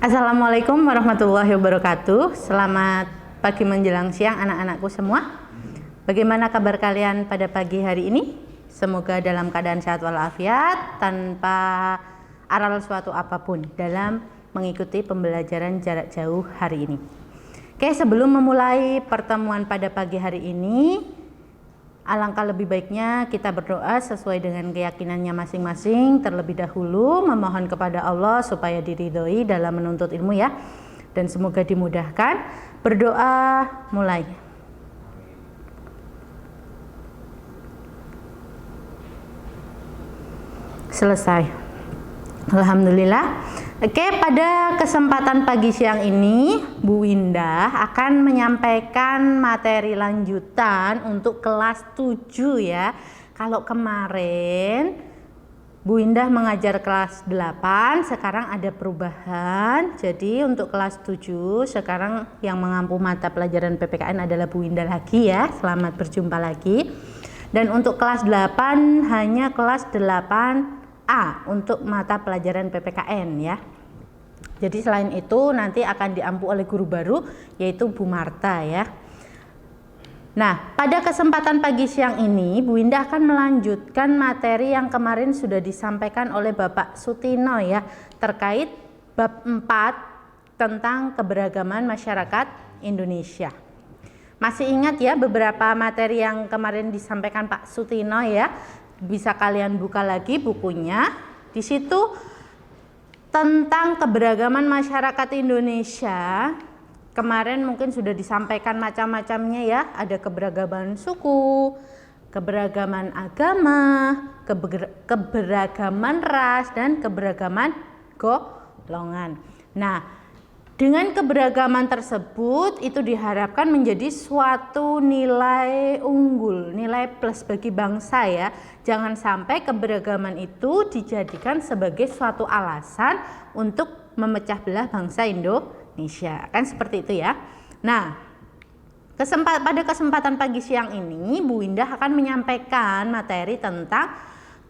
Assalamualaikum warahmatullahi wabarakatuh. Selamat pagi menjelang siang anak-anakku semua. Bagaimana kabar kalian pada pagi hari ini? Semoga dalam keadaan sehat walafiat, tanpa aral suatu apapun dalam mengikuti pembelajaran jarak jauh hari ini. Oke, sebelum memulai pertemuan pada pagi hari ini, alangkah lebih baiknya kita berdoa sesuai dengan keyakinannya masing-masing. Terlebih dahulu memohon kepada Allah supaya diridhoi dalam menuntut ilmu ya, dan semoga dimudahkan. Berdoa mulai. Selesai. Alhamdulillah. Oke, pada kesempatan pagi siang ini Bu Windah akan menyampaikan materi lanjutan untuk kelas 7 ya. Kalau kemarin Bu Windah mengajar kelas 8, sekarang ada perubahan. Jadi untuk kelas 7 sekarang yang mengampu mata pelajaran PPKN adalah Bu Windah lagi ya. Selamat berjumpa lagi. Dan untuk kelas 8 hanya kelas 8A untuk mata pelajaran PPKN ya. Jadi selain itu nanti akan diampu oleh guru baru yaitu Bu Marta ya. Nah, pada kesempatan pagi siang ini Bu Windah akan melanjutkan materi yang kemarin sudah disampaikan oleh Bapak Sutino ya, terkait bab 4 tentang keberagaman masyarakat Indonesia. Masih ingat ya beberapa materi yang kemarin disampaikan Pak Sutino ya? Bisa kalian buka lagi bukunya. Di situ tentang keberagaman masyarakat Indonesia kemarin mungkin sudah disampaikan macam-macamnya ya. Ada keberagaman suku, keberagaman agama, keberagaman ras, dan keberagaman golongan. Nah, dengan keberagaman tersebut itu diharapkan menjadi suatu nilai unggul, nilai plus bagi bangsa ya. Jangan sampai keberagaman itu dijadikan sebagai suatu alasan untuk memecah belah bangsa Indonesia. Kan seperti itu ya. Nah, pada kesempatan pagi siang ini Bu Windah akan menyampaikan materi tentang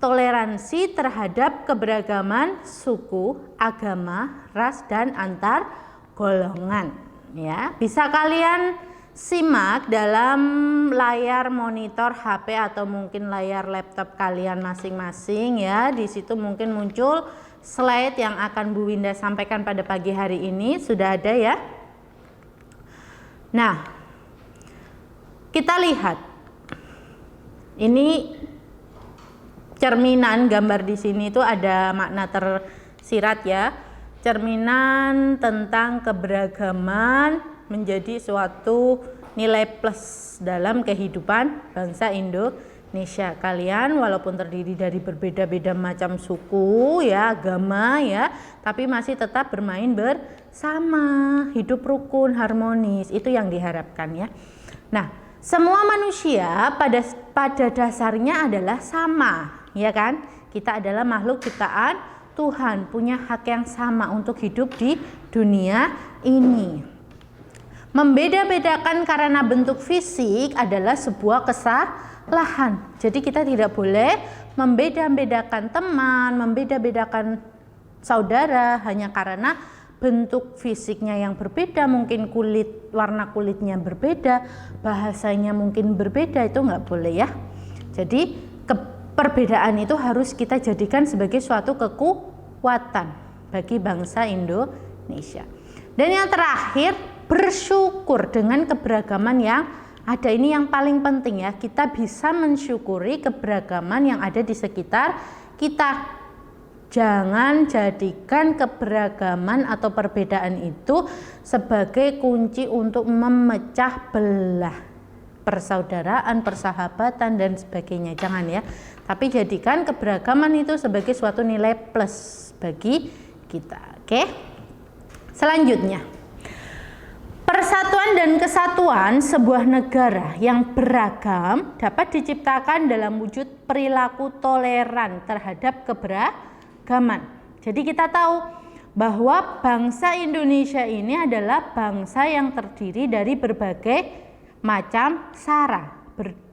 toleransi terhadap keberagaman suku, agama, ras, dan antar golongan ya. Bisa kalian simak dalam layar monitor HP atau mungkin layar laptop kalian masing-masing ya. Di situ mungkin muncul slide yang akan Bu Windah sampaikan pada pagi hari ini, sudah ada ya. Nah, kita lihat ini cerminan gambar di sini itu ada makna tersirat ya. Cerminan tentang keberagaman menjadi suatu nilai plus dalam kehidupan bangsa Indonesia. Kalian walaupun terdiri dari berbeda-beda macam suku ya, agama ya, tapi masih tetap bermain bersama, hidup rukun, harmonis. Itu yang diharapkan ya. Nah, semua manusia pada dasarnya adalah sama, ya kan? Kita adalah makhluk ciptaan Tuhan, punya hak yang sama untuk hidup di dunia ini. Membeda-bedakan karena bentuk fisik adalah sebuah kesalahan. Jadi kita tidak boleh membeda-bedakan teman, membeda-bedakan saudara hanya karena bentuk fisiknya yang berbeda, mungkin warna kulitnya berbeda, bahasanya mungkin berbeda, itu nggak boleh ya. Jadi perbedaan itu harus kita jadikan sebagai suatu kekuatan bagi bangsa Indonesia. Dan yang terakhir, bersyukur dengan keberagaman yang ada. Ini yang paling penting ya, kita bisa mensyukuri keberagaman yang ada di sekitar kita. Jangan jadikan keberagaman atau perbedaan itu sebagai kunci untuk memecah belah persaudaraan, persahabatan, dan sebagainya. Jangan ya. Tapi jadikan keberagaman itu sebagai suatu nilai plus bagi kita. Oke. Selanjutnya, persatuan dan kesatuan sebuah negara yang beragam dapat diciptakan dalam wujud perilaku toleran terhadap keberagaman. Jadi kita tahu bahwa bangsa Indonesia ini adalah bangsa yang terdiri dari berbagai macam sara,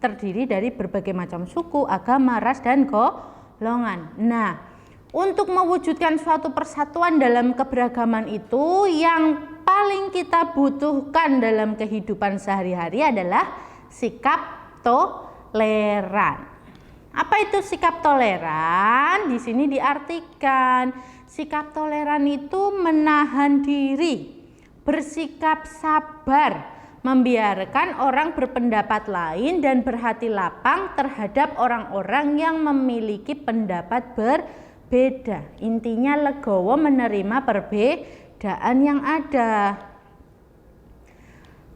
terdiri dari berbagai macam suku, agama, ras, dan golongan. Nah, Untuk mewujudkan suatu persatuan dalam keberagaman itu, yang paling kita butuhkan dalam kehidupan sehari-hari adalah sikap toleran. Apa itu sikap toleran? Di sini diartikan sikap toleran itu menahan diri, bersikap sabar, membiarkan orang berpendapat lain dan berhati lapang terhadap orang-orang yang memiliki pendapat berbeda. Intinya legowo menerima perbedaan yang ada.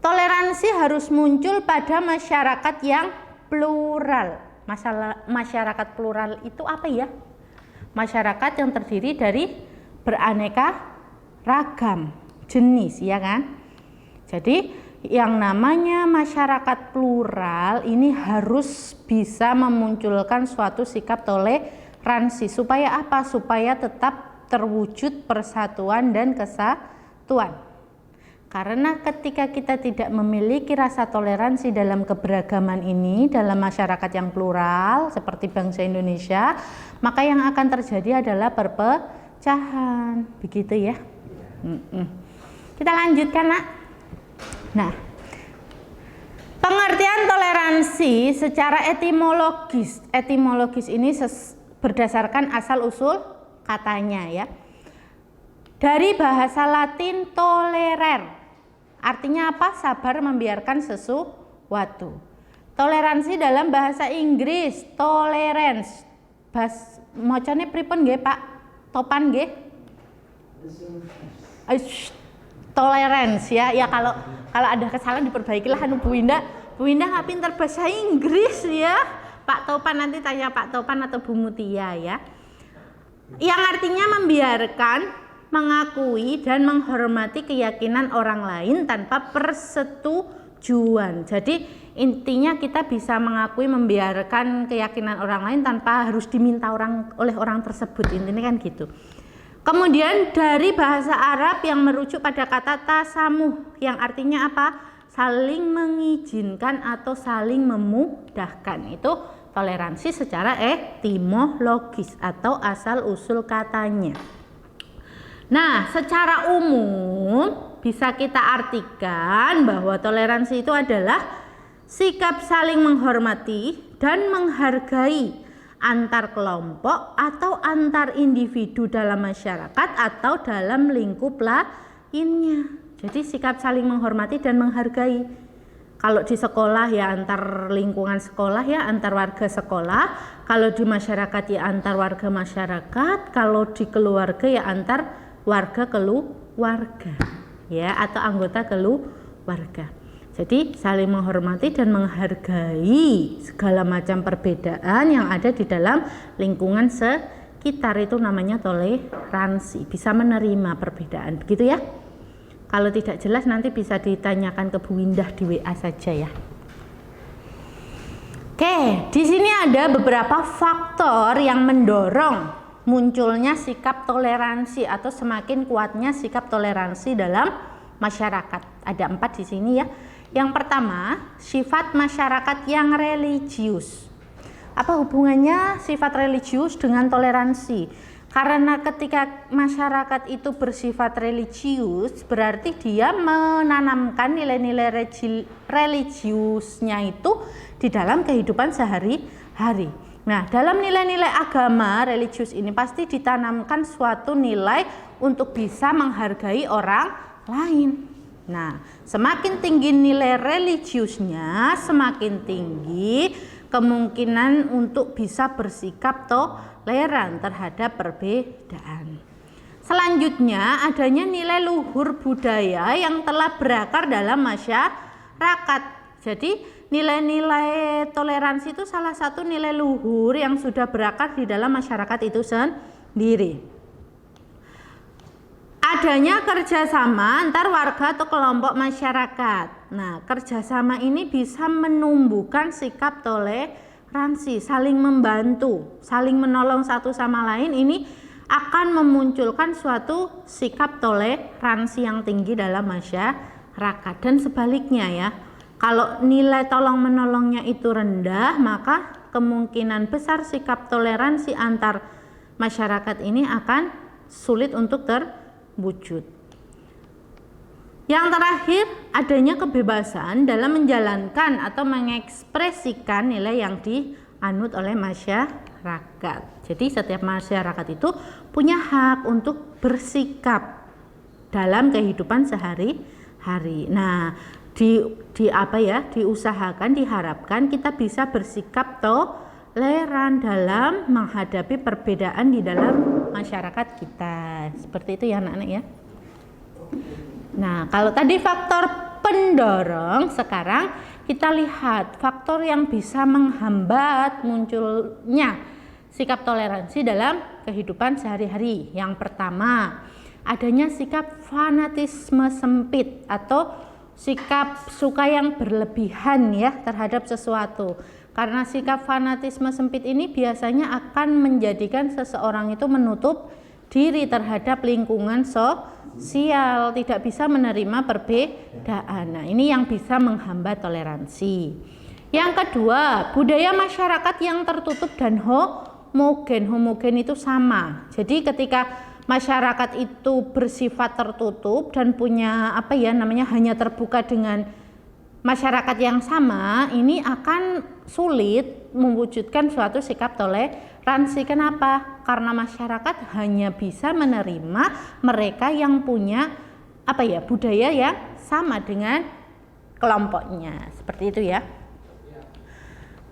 Toleransi harus muncul pada masyarakat yang plural. Masyarakat plural itu apa ya? Masyarakat yang terdiri dari beraneka ragam jenis, ya kan? Jadi yang namanya masyarakat plural ini harus bisa memunculkan suatu sikap toleransi. Supaya apa? Supaya tetap terwujud persatuan dan kesatuan. Karena ketika kita tidak memiliki rasa toleransi dalam keberagaman ini, dalam masyarakat yang plural seperti bangsa Indonesia, maka yang akan terjadi adalah perpecahan. Begitu ya. Kita lanjutkan, Nak. Nah, pengertian toleransi secara etimologis ini berdasarkan asal usul katanya ya. Dari bahasa Latin tolerer, artinya apa? Sabar membiarkan sesuatu. Toleransi dalam bahasa Inggris tolerance. Mocone pripun nggih, Pak? Topan nggih? Tolerance ya. Ya kalau ada kesalahan diperbaikilah Bu Winda. Bu Winda nggak pintar bahasa Inggris ya. Pak Topan, nanti tanya Pak Topan atau Bu Mutia ya. Yang artinya membiarkan, mengakui dan menghormati keyakinan orang lain tanpa persetujuan. Jadi intinya kita bisa mengakui, membiarkan keyakinan orang lain tanpa harus diminta oleh orang tersebut. Intinya kan gitu. Kemudian dari bahasa Arab yang merujuk pada kata tasamuh yang artinya apa? Saling mengizinkan atau saling memudahkan. Itu toleransi secara etimologis atau asal usul katanya. Nah, secara umum bisa kita artikan bahwa toleransi itu adalah sikap saling menghormati dan menghargai antar kelompok atau antar individu dalam masyarakat atau dalam lingkup lainnya. Jadi sikap saling menghormati dan menghargai. Kalau di sekolah ya antar lingkungan sekolah ya antar warga sekolah. Kalau di masyarakat ya antar warga masyarakat. Kalau di keluarga ya antar warga keluarga ya atau anggota keluarga. Jadi saling menghormati dan menghargai segala macam perbedaan yang ada di dalam lingkungan sekitar, itu namanya toleransi. Bisa menerima perbedaan, begitu ya. Kalau tidak jelas nanti bisa ditanyakan ke Bu Windah di WA saja ya. Oke, di sini ada beberapa faktor yang mendorong munculnya sikap toleransi atau semakin kuatnya sikap toleransi dalam masyarakat. Ada 4 di sini ya. Yang pertama, sifat masyarakat yang religius. Apa hubungannya sifat religius dengan toleransi? Karena ketika masyarakat itu bersifat religius, berarti dia menanamkan nilai-nilai religiusnya itu di dalam kehidupan sehari-hari. Nah, dalam nilai-nilai agama religius ini pasti ditanamkan suatu nilai untuk bisa menghargai orang lain. Nah, semakin tinggi nilai religiusnya, semakin tinggi kemungkinan untuk bisa bersikap toleran terhadap perbedaan. Selanjutnya, adanya nilai luhur budaya yang telah berakar dalam masyarakat. Jadi, nilai-nilai toleransi itu salah satu nilai luhur yang sudah berakar di dalam masyarakat itu sendiri. Adanya kerjasama antar warga atau kelompok masyarakat. Nah, kerjasama ini bisa menumbuhkan sikap toleransi, saling membantu, saling menolong satu sama lain. Ini akan memunculkan suatu sikap toleransi yang tinggi dalam masyarakat. Dan sebaliknya ya, kalau nilai tolong menolongnya itu rendah, maka kemungkinan besar sikap toleransi antar masyarakat ini akan sulit untuk terwujud. Yang terakhir, adanya kebebasan dalam menjalankan atau mengekspresikan nilai yang dianut oleh masyarakat. Jadi setiap masyarakat itu punya hak untuk bersikap dalam kehidupan sehari-hari. Nah, diusahakan, diharapkan kita bisa bersikap toleran dalam menghadapi perbedaan di dalam masyarakat kita. Seperti itu ya anak-anak ya. Nah, kalau tadi faktor pendorong, sekarang kita lihat faktor yang bisa menghambat munculnya sikap toleransi dalam kehidupan sehari-hari. Yang pertama, adanya sikap fanatisme sempit atau sikap suka yang berlebihan ya terhadap sesuatu. Karena sikap fanatisme sempit ini biasanya akan menjadikan seseorang itu menutup diri terhadap lingkungan sosial, tidak bisa menerima perbedaan. Nah, ini yang bisa menghambat toleransi. Yang kedua, budaya masyarakat yang tertutup dan homogen. Homogen itu sama. Jadi ketika masyarakat itu bersifat tertutup dan punya hanya terbuka dengan masyarakat yang sama, ini akan sulit mewujudkan suatu sikap toleransi. Kenapa? Karena masyarakat hanya bisa menerima mereka yang punya budaya yang sama dengan kelompoknya. Seperti itu ya.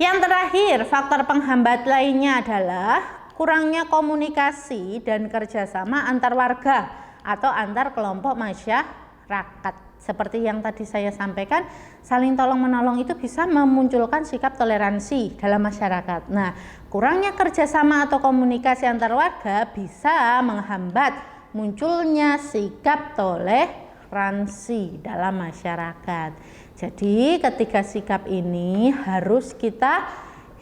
Yang terakhir, faktor penghambat lainnya adalah kurangnya komunikasi dan kerjasama antar warga atau antar kelompok masyarakat. Seperti yang tadi saya sampaikan, saling tolong-menolong itu bisa memunculkan sikap toleransi dalam masyarakat. Nah, kurangnya kerjasama atau komunikasi antar warga bisa menghambat munculnya sikap toleransi dalam masyarakat. Jadi, ketiga sikap ini harus kita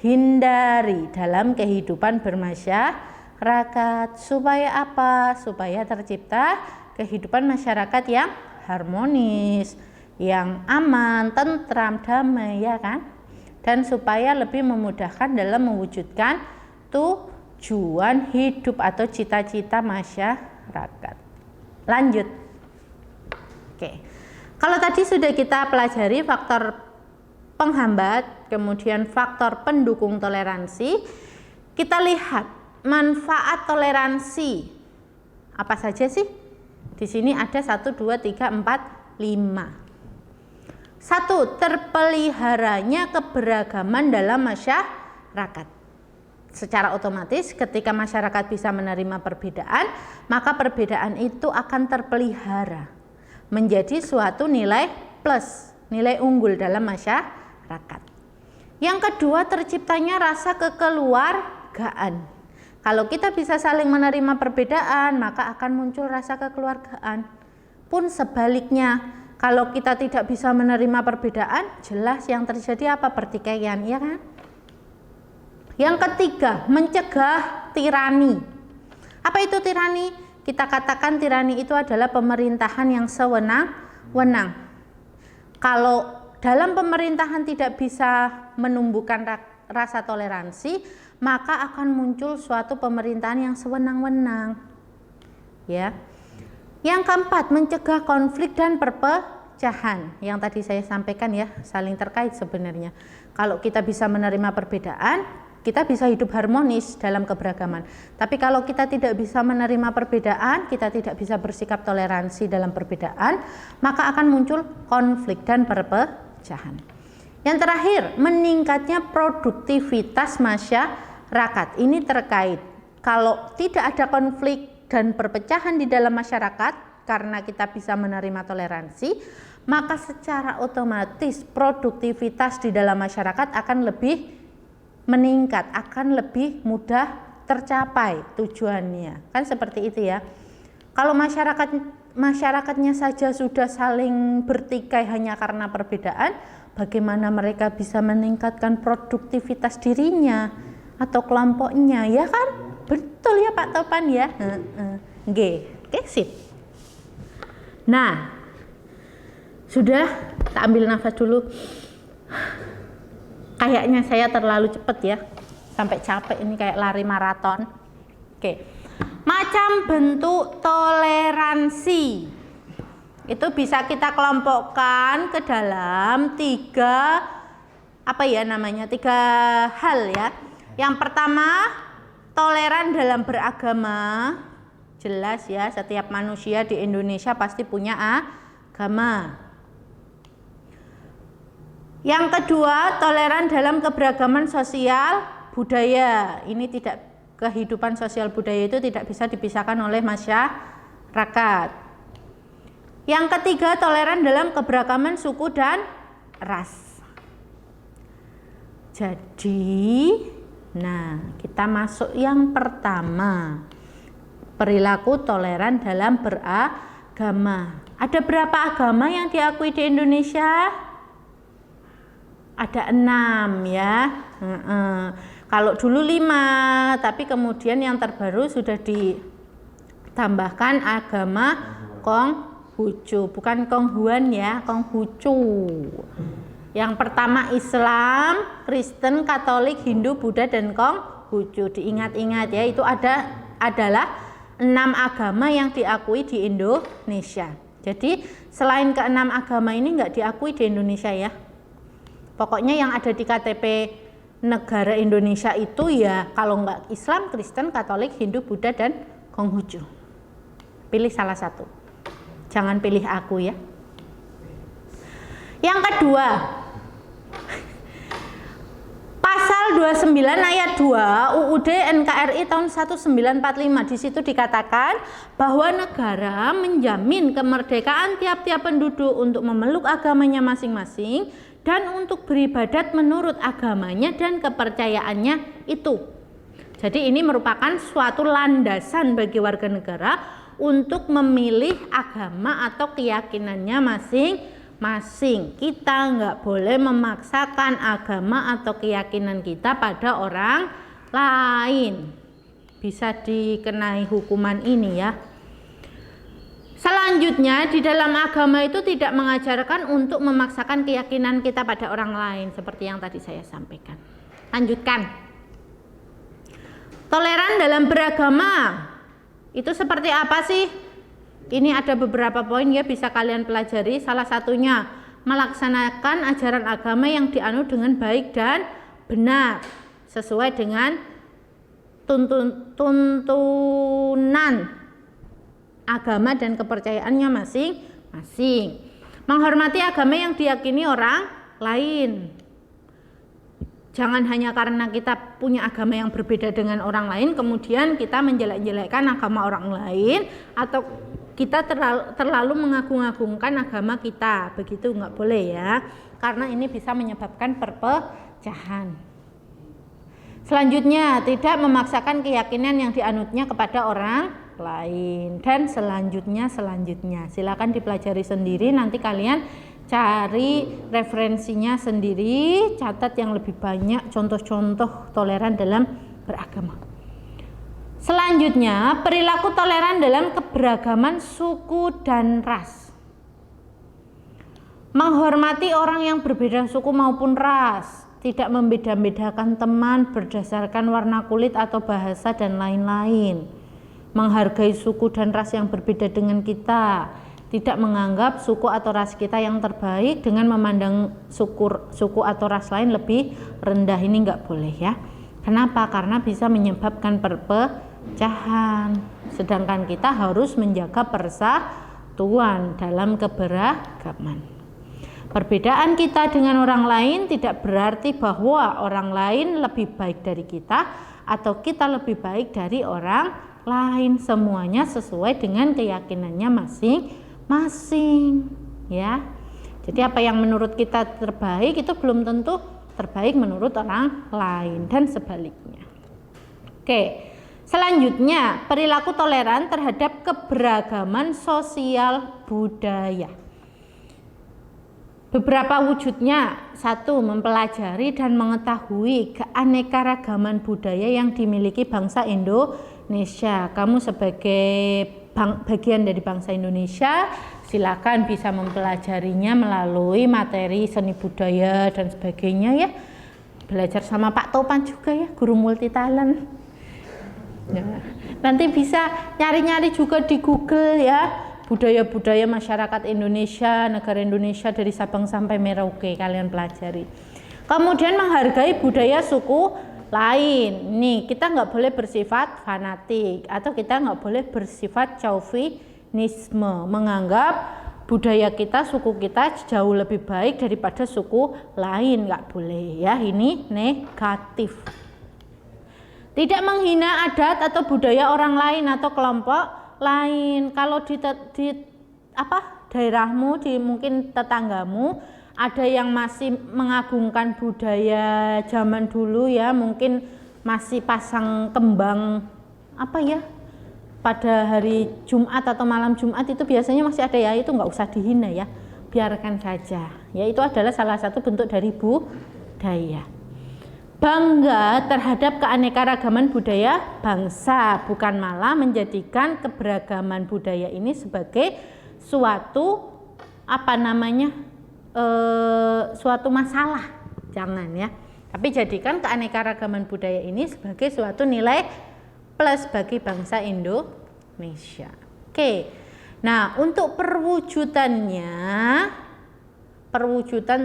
hindari dalam kehidupan bermasyarakat. Supaya apa? Supaya tercipta kehidupan masyarakat yang harmonis, yang aman, tentram, damai, ya kan? Dan supaya lebih memudahkan dalam mewujudkan tujuan hidup atau cita-cita masyarakat. Lanjut. Oke. Kalau tadi sudah kita pelajari faktor penghambat, kemudian faktor pendukung toleransi, kita lihat manfaat toleransi. Apa saja sih? Di sini ada 1, 2, 3, 4, 5. 1. Terpeliharanya keberagaman dalam masyarakat. Secara otomatis ketika masyarakat bisa menerima perbedaan, maka perbedaan itu akan terpelihara menjadi suatu nilai plus, nilai unggul dalam masyarakat. Yang kedua, terciptanya rasa kekeluargaan. Kalau kita bisa saling menerima perbedaan, maka akan muncul rasa kekeluargaan. Pun sebaliknya, kalau kita tidak bisa menerima perbedaan, jelas yang terjadi apa? Pertikaian, ya kan? Yang ketiga, mencegah tirani. Apa itu tirani? Kita katakan tirani itu adalah pemerintahan yang sewenang-wenang. Kalau dalam pemerintahan tidak bisa menumbuhkan rasa toleransi, maka akan muncul suatu pemerintahan yang sewenang-wenang. Ya. Yang keempat, mencegah konflik dan perpecahan. Yang tadi saya sampaikan ya, saling terkait sebenarnya. Kalau kita bisa menerima perbedaan, kita bisa hidup harmonis dalam keberagaman. Tapi kalau kita tidak bisa menerima perbedaan, kita tidak bisa bersikap toleransi dalam perbedaan, maka akan muncul konflik dan perpecahan. Yang terakhir, meningkatnya produktivitas masyarakat. Ini terkait. Kalau tidak ada konflik dan perpecahan di dalam masyarakat, karena kita bisa menerima toleransi, maka secara otomatis produktivitas di dalam masyarakat akan lebih meningkat, akan lebih mudah tercapai tujuannya. Kan seperti itu ya. Kalau masyarakatnya saja sudah saling bertikai hanya karena perbedaan, bagaimana mereka bisa meningkatkan produktivitas dirinya atau kelompoknya, ya kan? Betul ya Pak Topan ya. Oke, sip. Nah, sudah, kita ambil nafas dulu. Kayaknya saya terlalu cepat ya, sampai capek ini kayak lari maraton. Oke. Macam bentuk toleransi itu bisa kita kelompokkan ke dalam tiga hal ya. Yang pertama, toleran dalam beragama. Jelas ya, setiap manusia di Indonesia pasti punya agama. Yang kedua, toleran dalam keberagaman sosial budaya. Ini kehidupan sosial budaya itu tidak bisa dipisahkan oleh masyarakat. Yang ketiga, toleran dalam keberagaman suku dan ras. Jadi, kita masuk yang pertama. Perilaku toleran dalam beragama. Ada berapa agama yang diakui di Indonesia? Ada 6 ya. Kalau dulu 5, tapi kemudian yang terbaru sudah ditambahkan agama Konghucu, bukan Konghuan ya, Konghucu. Yang pertama Islam, Kristen, Katolik, Hindu, Buddha, dan Konghucu. Diingat-ingat ya, itu adalah 6 agama yang diakui di Indonesia. Jadi selain ke-6 agama ini nggak diakui di Indonesia ya. Pokoknya yang ada di KTP negara Indonesia itu ya kalau nggak Islam, Kristen, Katolik, Hindu, Buddha, dan Konghucu. Pilih salah satu. Jangan pilih aku ya. Yang kedua, Pasal 29 ayat 2 UUD NKRI tahun 1945, di situ dikatakan bahwa negara menjamin kemerdekaan tiap-tiap penduduk untuk memeluk agamanya masing-masing dan untuk beribadat menurut agamanya dan kepercayaannya itu. Jadi ini merupakan suatu landasan bagi warga negara untuk memilih agama atau keyakinannya masing-masing. Kita nggak boleh memaksakan agama atau keyakinan kita pada orang lain. Bisa dikenai hukuman ini ya. Selanjutnya, di dalam agama itu tidak mengajarkan untuk memaksakan keyakinan kita pada orang lain, seperti yang tadi saya sampaikan. Lanjutkan. Toleran dalam beragama itu seperti apa sih? Ini ada beberapa poin ya, bisa kalian pelajari. Salah satunya, melaksanakan ajaran agama yang dianut dengan baik dan benar sesuai dengan tuntunan agama dan kepercayaannya masing-masing. Menghormati agama yang diyakini orang lain. Jangan hanya karena kita punya agama yang berbeda dengan orang lain kemudian kita menjelek-jelekkan agama orang lain, atau kita terlalu mengagung-agungkan agama kita. Begitu nggak boleh ya, karena ini bisa menyebabkan perpecahan. Selanjutnya, tidak memaksakan keyakinan yang dianutnya kepada orang lain. Dan selanjutnya silakan dipelajari sendiri, nanti kalian cari referensinya sendiri, catat yang lebih banyak contoh-contoh toleran dalam beragama. Selanjutnya, perilaku toleran dalam keberagaman suku dan ras. Menghormati orang yang berbeda suku maupun ras, tidak membeda-bedakan teman berdasarkan warna kulit atau bahasa dan lain-lain. Menghargai suku dan ras yang berbeda dengan kita, tidak menganggap suku atau ras kita yang terbaik dengan memandang suku atau ras lain lebih rendah. Ini nggak boleh ya. Kenapa? Karena bisa menyebabkan perpecahan. Sedangkan kita harus menjaga persatuan dalam keberagaman. Perbedaan kita dengan orang lain tidak berarti bahwa orang lain lebih baik dari kita atau kita lebih baik dari orang lain. Semuanya sesuai dengan keyakinannya masing-masing ya. Jadi apa yang menurut kita terbaik itu belum tentu terbaik menurut orang lain dan sebaliknya. Oke, selanjutnya perilaku toleran terhadap keberagaman sosial budaya. Beberapa wujudnya: 1. Mempelajari dan mengetahui keanekaragaman budaya yang dimiliki bangsa Indonesia. Kamu sebagai bagian dari bangsa Indonesia, silakan bisa mempelajarinya melalui materi seni budaya dan sebagainya ya. Belajar sama Pak Topan juga ya, guru multi talent. Nah, nanti bisa nyari-nyari juga di Google ya, budaya-budaya masyarakat Indonesia, negara Indonesia dari Sabang sampai Merauke, kalian pelajari. Kemudian menghargai budaya suku lain. Nih, kita nggak boleh bersifat fanatik atau kita nggak boleh bersifat chauvinisme, menganggap budaya kita, suku kita jauh lebih baik daripada suku lain, nggak boleh ya, ini negatif. Tidak menghina adat atau budaya orang lain atau kelompok lain. Kalau di daerahmu, di mungkin tetanggamu ada yang masih mengagungkan budaya zaman dulu ya, mungkin masih pasang kembang pada hari Jumat atau malam Jumat itu biasanya masih ada ya, itu nggak usah dihina ya, biarkan saja ya, itu adalah salah satu bentuk dari budaya. Bangga terhadap keanekaragaman budaya bangsa, bukan malah menjadikan keberagaman budaya ini sebagai suatu suatu masalah, jangan ya, tapi jadikan keanekaragaman budaya ini sebagai suatu nilai plus bagi bangsa Indonesia. Oke, nah untuk perwujudan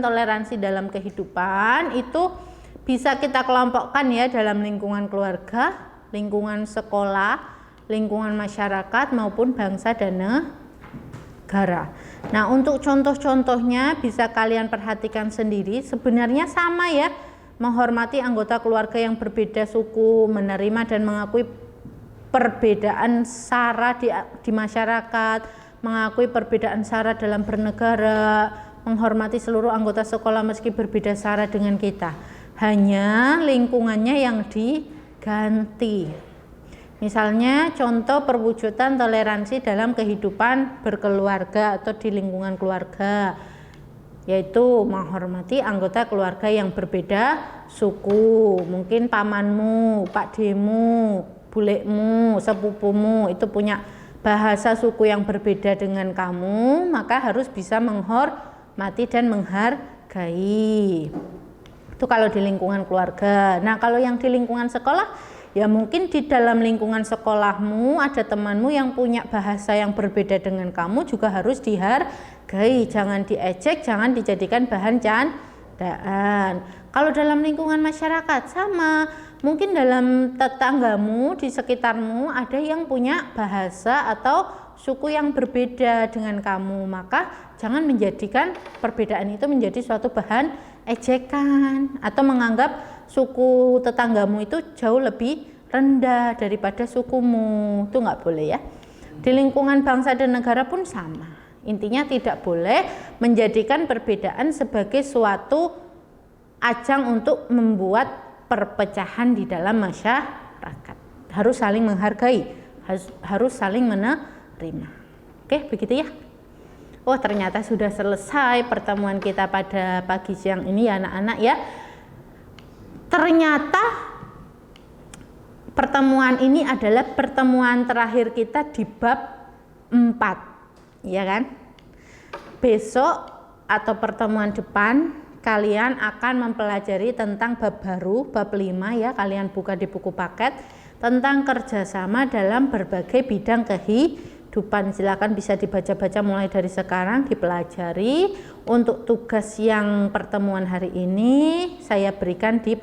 toleransi dalam kehidupan itu bisa kita kelompokkan ya dalam lingkungan keluarga, lingkungan sekolah, lingkungan masyarakat maupun bangsa dan negara. Nah, untuk contoh-contohnya bisa kalian perhatikan sendiri, sebenarnya sama ya, menghormati anggota keluarga yang berbeda suku, menerima dan mengakui perbedaan sara di masyarakat, mengakui perbedaan sara dalam bernegara, menghormati seluruh anggota sekolah meski berbeda sara dengan kita. Hanya lingkungannya yang diganti. Misalnya contoh perwujudan toleransi dalam kehidupan berkeluarga atau di lingkungan keluarga, yaitu menghormati anggota keluarga yang berbeda suku, mungkin pamanmu, pakdemu, bulekmu, sepupumu itu punya bahasa suku yang berbeda dengan kamu, maka harus bisa menghormati dan menghargai. Itu kalau di lingkungan keluarga. Nah, kalau yang di lingkungan sekolah, ya mungkin di dalam lingkungan sekolahmu ada temanmu yang punya bahasa yang berbeda dengan kamu, juga harus dihargai, jangan diejek, jangan dijadikan bahan candaan. Kalau dalam lingkungan masyarakat sama, mungkin dalam tetanggamu di sekitarmu ada yang punya bahasa atau suku yang berbeda dengan kamu, maka jangan menjadikan perbedaan itu menjadi suatu bahan ejekan atau menganggap suku tetanggamu itu jauh lebih rendah daripada sukumu. Itu nggak boleh ya. Di lingkungan bangsa dan negara pun sama. Intinya tidak boleh menjadikan perbedaan sebagai suatu ajang untuk membuat perpecahan di dalam masyarakat. Harus saling menghargai, harus saling menerima. Oke, begitu ya. Oh, ternyata sudah selesai pertemuan kita pada pagi siang ini ya anak-anak ya. Ternyata pertemuan ini adalah pertemuan terakhir kita di bab 4, ya kan? Besok atau pertemuan depan kalian akan mempelajari tentang bab baru, bab 5 ya, kalian buka di buku paket, tentang kerjasama dalam berbagai bidang kehidupan. Silakan bisa dibaca-baca mulai dari sekarang, dipelajari. Untuk tugas yang pertemuan hari ini saya berikan di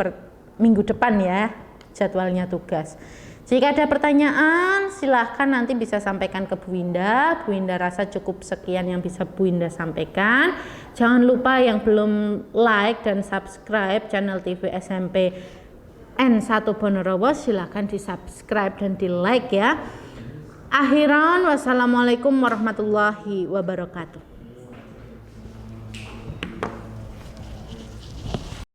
minggu depan ya, jadwalnya tugas. Jika ada pertanyaan silahkan nanti bisa sampaikan ke Bu Winda. Bu Winda rasa cukup sekian yang bisa Bu Winda sampaikan. Jangan lupa yang belum like dan subscribe channel TV SMP N1 Ponorogo, silahkan di subscribe dan di like ya. Akhiran, wassalamualaikum warahmatullahi wabarakatuh.